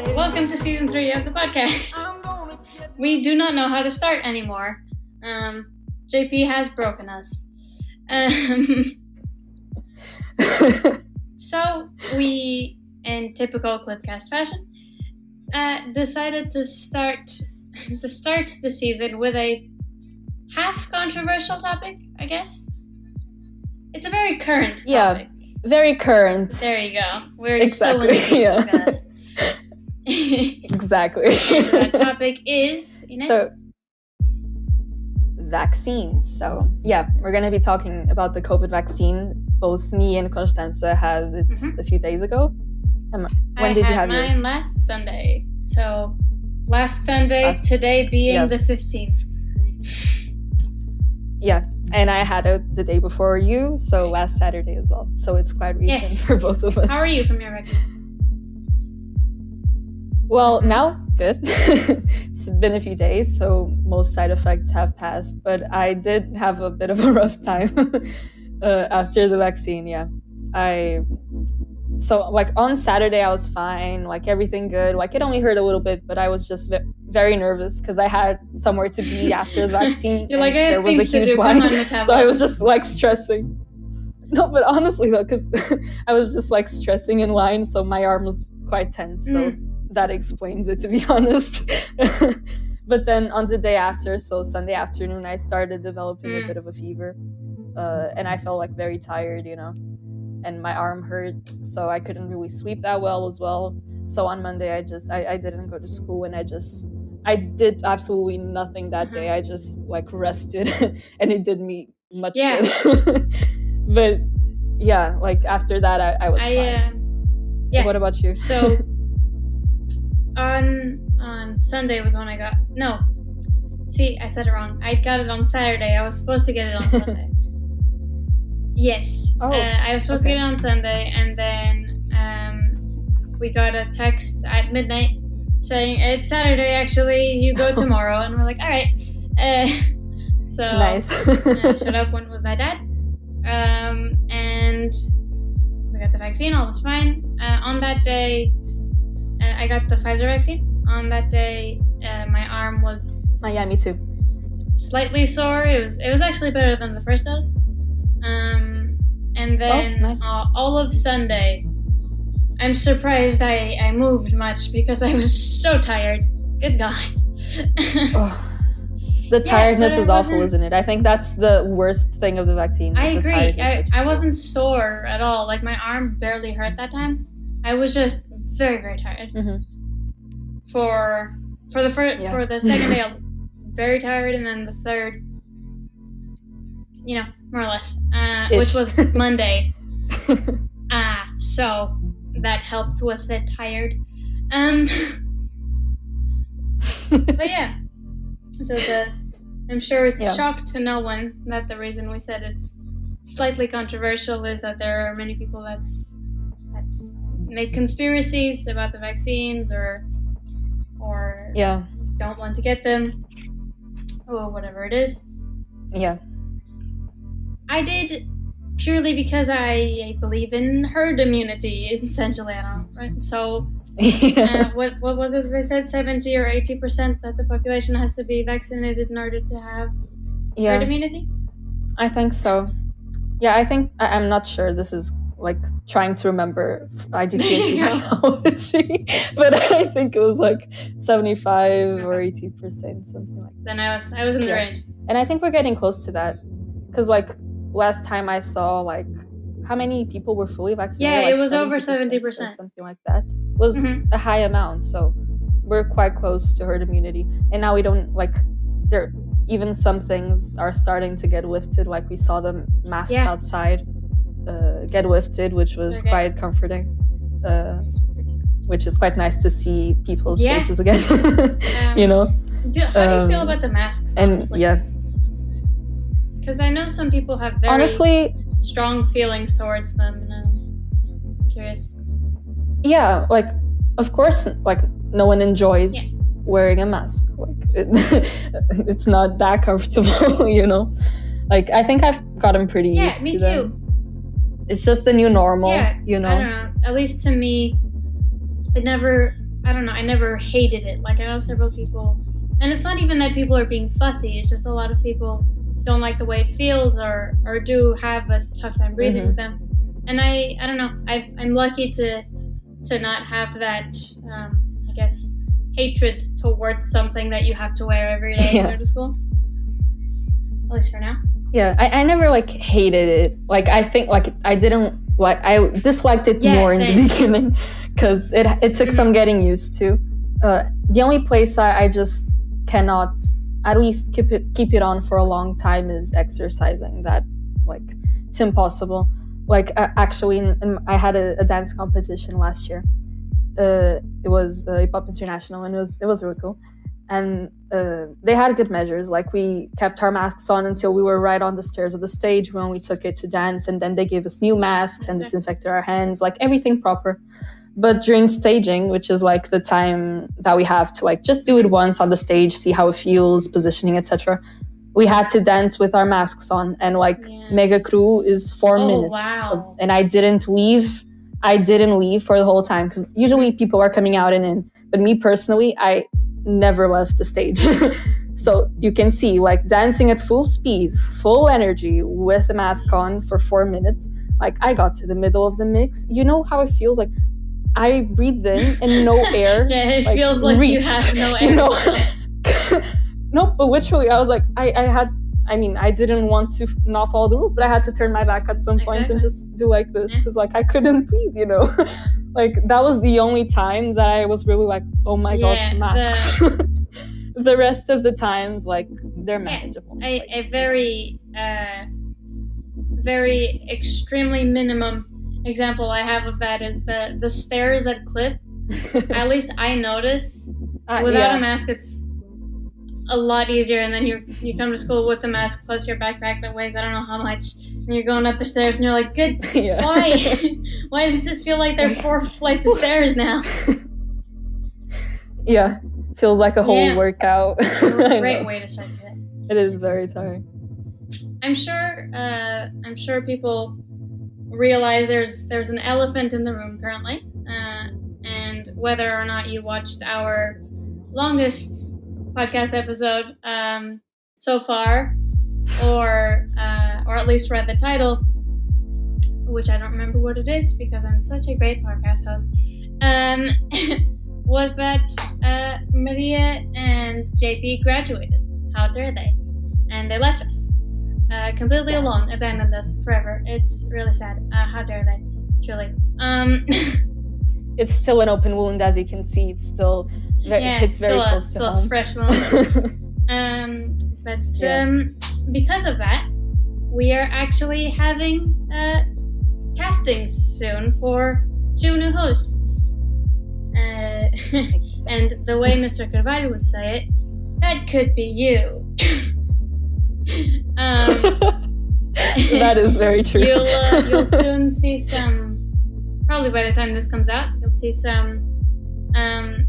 Welcome to season 3 of the podcast. We do not know how to start anymore. JP has broken us. So we, in typical CLIPCast fashion, decided to start the season with a half controversial topic, I guess. It's a very current topic. Yeah, very current. There you go. We're Exactly, so into yeah. guys. Exactly. That topic is Inês? So, vaccines. So, yeah, we're going to be talking about the COVID vaccine. Both me and Constança had it a few days ago. When did you have yours? I had mine last Sunday. So, last Sunday, today being the 15th. Yeah, and I had it the day before you, so last Saturday as well. So it's quite recent for both of us. How are you from your vaccine? Well, now, good. It's been a few days, so most side effects have passed. But I did have a bit of a rough time after the vaccine, yeah. So, on Saturday, I was fine, everything good. It only hurt a little bit, but I was just very nervous because I had somewhere to be after the vaccine. You're like, I have there was a huge line, so I was just, stressing. No, but honestly, though, because I was just, stressing in line, so my arm was quite tense, so that explains it, to be honest. But then on the day after, so Sunday afternoon, I started developing a bit of a fever, and I felt, very tired, and my arm hurt, so I couldn't really sleep that well as well. So on Monday, I didn't go to school, and I did absolutely nothing that day. I just rested, and it did me much good. But yeah, after that, I was fine. Yeah. What about you? So on Sunday was when I got I said it wrong. I got it on Saturday. I was supposed to get it on Sunday. Yes. I was supposed to get it on Sunday, and then we got a text at midnight saying, it's Saturday, actually, you go tomorrow. And we're like, all right. So nice. I showed up, went with my dad, and we got the vaccine, all was fine. On that day, I got the Pfizer vaccine. On that day, my arm was... yeah, me too. Slightly sore. It was actually better than the first dose. And then nice. All of Sunday, I'm surprised I moved much because I was so tired. Good God. The tiredness is awful, isn't it? I think that's the worst thing of the vaccine. I agree. I wasn't sore at all. My arm barely hurt that time. I was just very, very tired. Mm-hmm. For the second day, I was very tired, and then the third, more or less, which was Monday. So that helped with the tired. But yeah, so I'm sure it's shock to no one that the reason we said it's slightly controversial is that there are many people that make conspiracies about the vaccines or don't want to get them, or whatever it is. Yeah. I did purely because I believe in herd immunity, essentially. I don't know, right? So, what was it they said? 70 or 80% that the population has to be vaccinated in order to have herd immunity? I think so. Yeah, I think I'm not sure. This is trying to remember IGCSE biology, but I think it was 75 or 80%, something like that. Then I was in the range, and I think we're getting close to that because last time I saw how many people were fully vaccinated. Yeah, it was over 70%, something like that. It was a high amount, so we're quite close to herd immunity. And now we don't there. Even some things are starting to get lifted. We saw the masks outside get lifted, which was quite comforting. Which is quite nice to see people's faces again. How do you feel about the masks? Honestly? And because I know some people have very strong feelings towards them, and I'm curious. Yeah, of course, no one enjoys wearing a mask. It's not that comfortable, I think I've gotten pretty used to them. Me too. It's just the new normal, I don't know. At least to me, I don't know, I never hated it. Like, I know several people, and it's not even that people are being fussy, it's just a lot of people don't like the way it feels or do have a tough time breathing with them. And I don't know, I'm lucky to not have that, I guess, hatred towards something that you have to wear every day to go to school. At least for now. Yeah, I never like hated it. Like, I think like I disliked it more in the beginning because it took some getting used to. The only place I just cannot at least keep it on for a long time is exercising. That, like, it's impossible. Like, actually, I had a dance competition last year. It was Hip Hop International, and it was really cool. And they had good measures. Like, we kept our masks on until we were right on the stairs of the stage when we took it to dance, and then they gave us new masks and disinfected our hands, like everything proper. But during staging, which is like the time that we have to like just do it once on the stage, see how it feels, positioning, etc., we had to dance with our masks on, and like Mega Crew is 4 minutes. Wow. And I didn't leave for the whole time because usually people are coming out and in, but me personally, I never left the stage. So you can see, like, dancing at full speed, full energy with a mask on for 4 minutes. Like, I got to the middle of the mix. You know how it feels? Like, I breathed in and no air. Yeah, it like, feels like reached, you have no air. You know? No, but literally, I was like, I didn't want to not follow the rules, but I had to turn my back at some point and just do like this because, like, I couldn't breathe, you know? Like, that was the only time that I was really like, oh my God, masks. The rest of the times, like, they're manageable. A very, very extremely minimum example I have of that is the stairs at Clip. At least I notice without a mask, it's a lot easier, and then you come to school with a mask plus your backpack that weighs I don't know how much, and you're going up the stairs and you're like, good, why does it just feel like there are 4 flights of stairs now? Yeah, feels like a whole workout. Great way to start the day. It is very tiring. I'm sure people realize there's an elephant in the room currently, and whether or not you watched our longest podcast episode so far, or at least read the title, which I don't remember what it is because I'm such a great podcast host, was that Maria and JP graduated. How dare they? And they left us completely alone, abandoned us forever. It's really sad. How dare they? Truly. It's still an open wound, as you can see. It's still it's very close to home. A fresh wound. But because of that, we are actually having castings soon for 2 new hosts. And the way Mr. Carvalho would say it, that could be you. That is very true. You'll soon see some. Probably by the time this comes out, you'll see some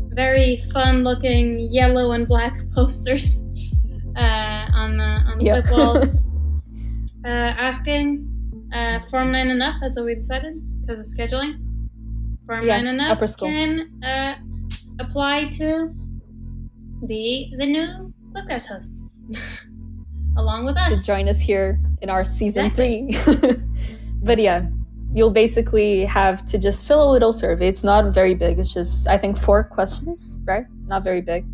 very fun-looking yellow and black posters on the flip walls, asking Form 9 and up. That's what we decided because of scheduling. Form 9 and up can apply to be the new CLIPCast host, along with us. To join us here in our season 3. But yeah. You'll basically have to just fill a little survey. It's not very big. It's just, I think, 4 questions, right? Not very big.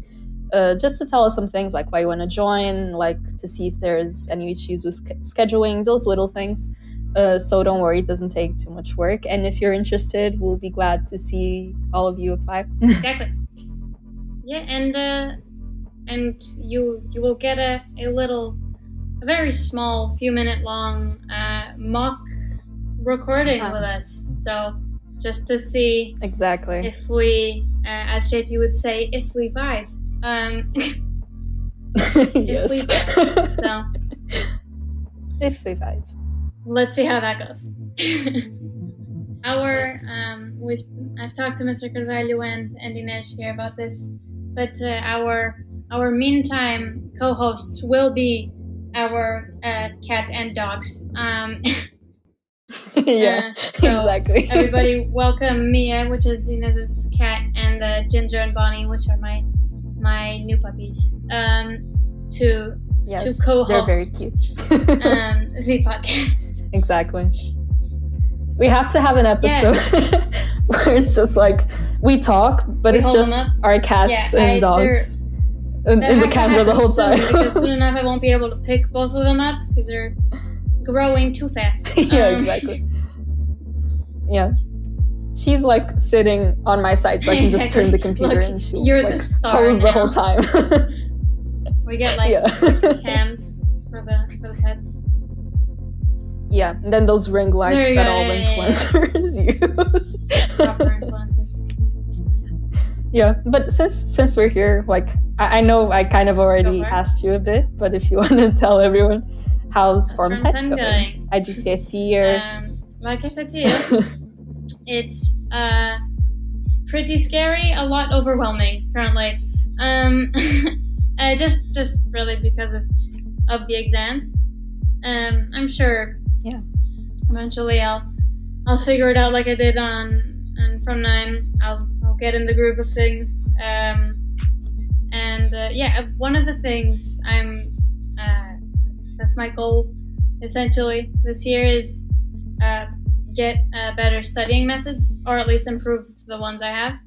Just to tell us some things like why you want to join, like to see if there's any issues with scheduling, those little things. So don't worry, it doesn't take too much work. And if you're interested, we'll be glad to see all of you apply. Exactly. Yeah, and you will get a very small, few minute long mock recording with us, so just to see exactly if we, as JP would say, if we vibe. Yes. If we vibe. So if we vibe, let's see how that goes. I've talked to Mr. Carvalho and Inês here about this, but our meantime co-hosts will be our cat and dogs. So exactly. Everybody welcome Mia, which is Inez's cat, and Ginger and Bonnie, which are my new puppies, to co-host. They're very cute. The podcast. Exactly. We have to have an episode where it's just like we talk, but it's just our cats and dogs in the camera the whole time. Because soon enough I won't be able to pick both of them up because they're growing too fast. Exactly. Yeah. She's like sitting on my side so I can just turn the computer and she'll like pose the whole time. We get cams for the pets. Yeah, and then those ring lights that all influencers use. Proper influencers. Yeah, but since we're here, like I know I kind of already asked you a bit, but if you want to tell everyone how's Form 10 going? IGCSE year. Like I said to you, it's pretty scary, a lot overwhelming currently. Just really because of the exams. I'm sure. Yeah. Eventually, I'll figure it out like I did on From 9. I'll get in the groove of things. One of the things that's my goal essentially this year is get better studying methods, or at least improve the ones I have.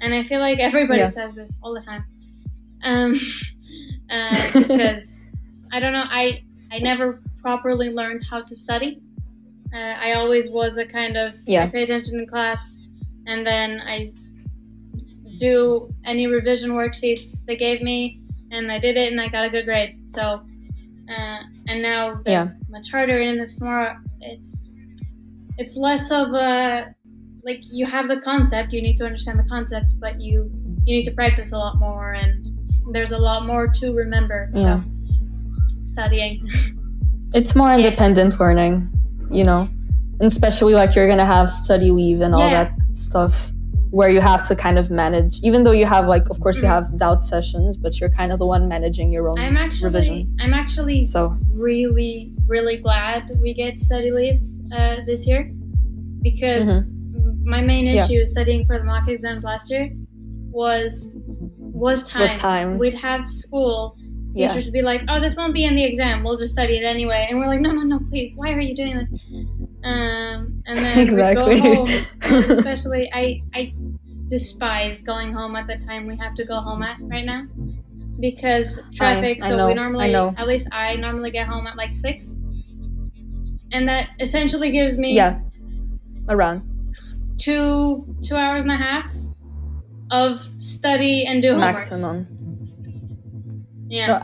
And I feel like everybody says this all the time. Because I don't know, I never properly learned how to study. I always was a kind of I pay attention in class, and then I do any revision worksheets they gave me, and I did it, and I got a good grade. So, and now that much harder, and it's more, it's less of a, like, you have the concept, you need to understand the concept, but you need to practice a lot more, and there's a lot more to remember. Yeah. So, studying. It's more independent learning, you know, and especially like you're going to have study leave and all that stuff where you have to kind of manage, even though you have like, of course you have doubt sessions, but you're kind of the one managing your own revision. I'm actually really, really glad we get study leave this year, because my main issue studying for the mock exams last year was time. We'd have school. Teachers would be like, "Oh, this won't be in the exam. We'll just study it anyway." And we're like, "No, please. Why are you doing this?" And then we'd go home. Especially, I despise going home at the time we have to go home at right now, because traffic. We normally, at least I normally get home at like 6, and that essentially gives me around 2 hours and a half of study and do homework. Maximum. Yeah. No,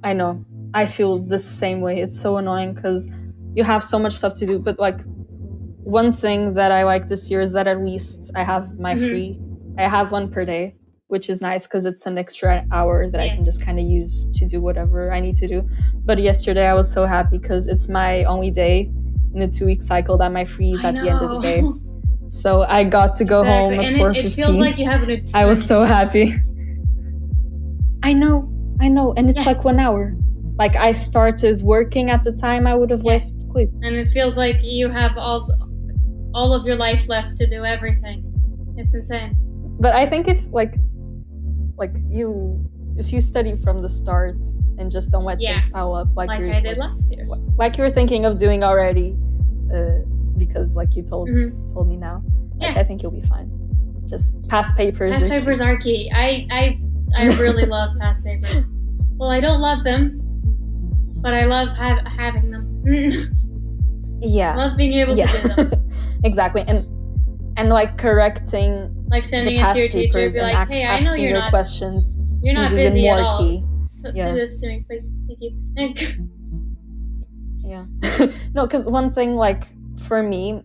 I know. I feel the same way. It's so annoying because you have so much stuff to do. But like, one thing that I like this year is that at least I have my free. I have one per day, which is nice because it's an extra hour that I can just kind of use to do whatever I need to do. But yesterday I was so happy because it's my only day in a 2-week cycle that my free is at the end of the day. So I got to go home at 4:15. It feels like you have an eternity. I was so happy. I know. And it's like 1 hour. Like, I started working at the time I would have left quick. And it feels like you have all of your life left to do everything. It's insane. But I think if you study from the start and just don't let things pile up like I did last year. Like you were thinking of doing already, because like you told me now. Like, I think you'll be fine. Just past papers. Past papers are key. I really love past papers. Well, I don't love them, but I love having them. I love being able to do them. Exactly, and like correcting, like sending it to your teacher, be like, "Hey, I know you're not questions. You're not busy at all. Key. Do this to me, please. Thank you." No, because one thing, like for me,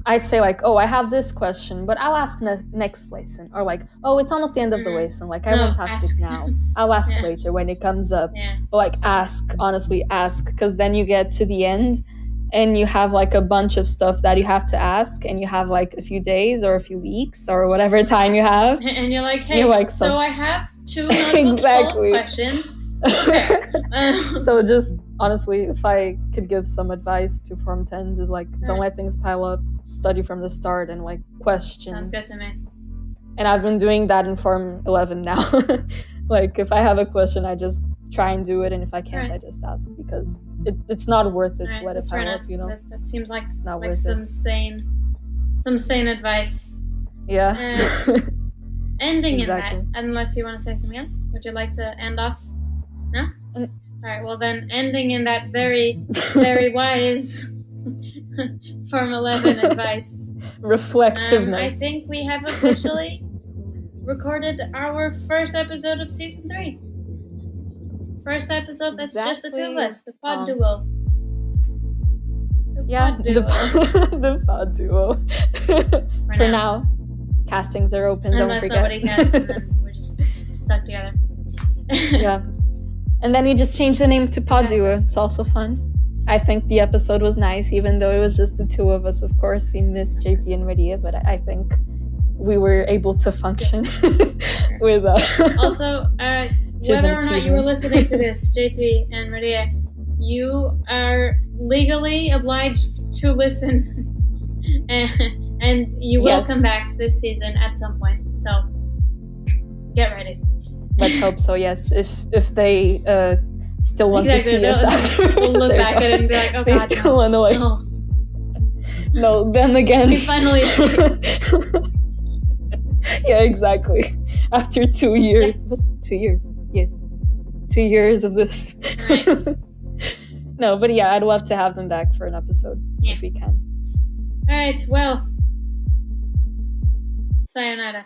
I'd say like, oh, I have this question, but I'll ask next lesson. Or like, oh, it's almost the end of the lesson. Like, I won't ask it now. I'll ask later when it comes up. Yeah. But like, honestly ask. Because then you get to the end and you have like a bunch of stuff that you have to ask. And you have like a few days or a few weeks or whatever time you have. And you're like, hey, so I have 2 questions. So just honestly, if I could give some advice to Form 10s is like, don't let things pile up, study from the start, and like questions. Sounds good to me. And I've been doing that in Form 11 now. Like, if I have a question, I just try and do it, and if I can't, I just ask, because it's not worth it to let it pile up, That seems like it's not like worth some it. sane advice. Yeah. Ending exactly. in that, unless you want to say something else. Would you like to end off? No? All right, well then, ending in that very, very wise Form 11 advice. Reflective I notes. think we have officially recorded our first episode of Season 3. First episode that's just the two of us, the PodDuo. The PodDuo. For now. Castings are open, Unless don't forget. Nobody casts, and then we're just stuck together. Yeah. And then we just changed the name to PodDuo. It's also fun. I think the episode was nice, even though it was just the two of us. Of course, we missed JP and Maria, but I think we were able to function with Also, whether or not you were listening to this, JP and Maria, you are legally obliged to listen. And you will come back this season at some point. So get ready. Let's hope so, yes. If they still want to see us after. We'll look back at it and be like, oh, they God, still want to, like... No, then again... We finally Yeah, exactly. After 2 years. It was 2 years. Yes. 2 years of this. Right. No, but yeah, I'd love to have them back for an episode if we can. All right, well... Sayonara.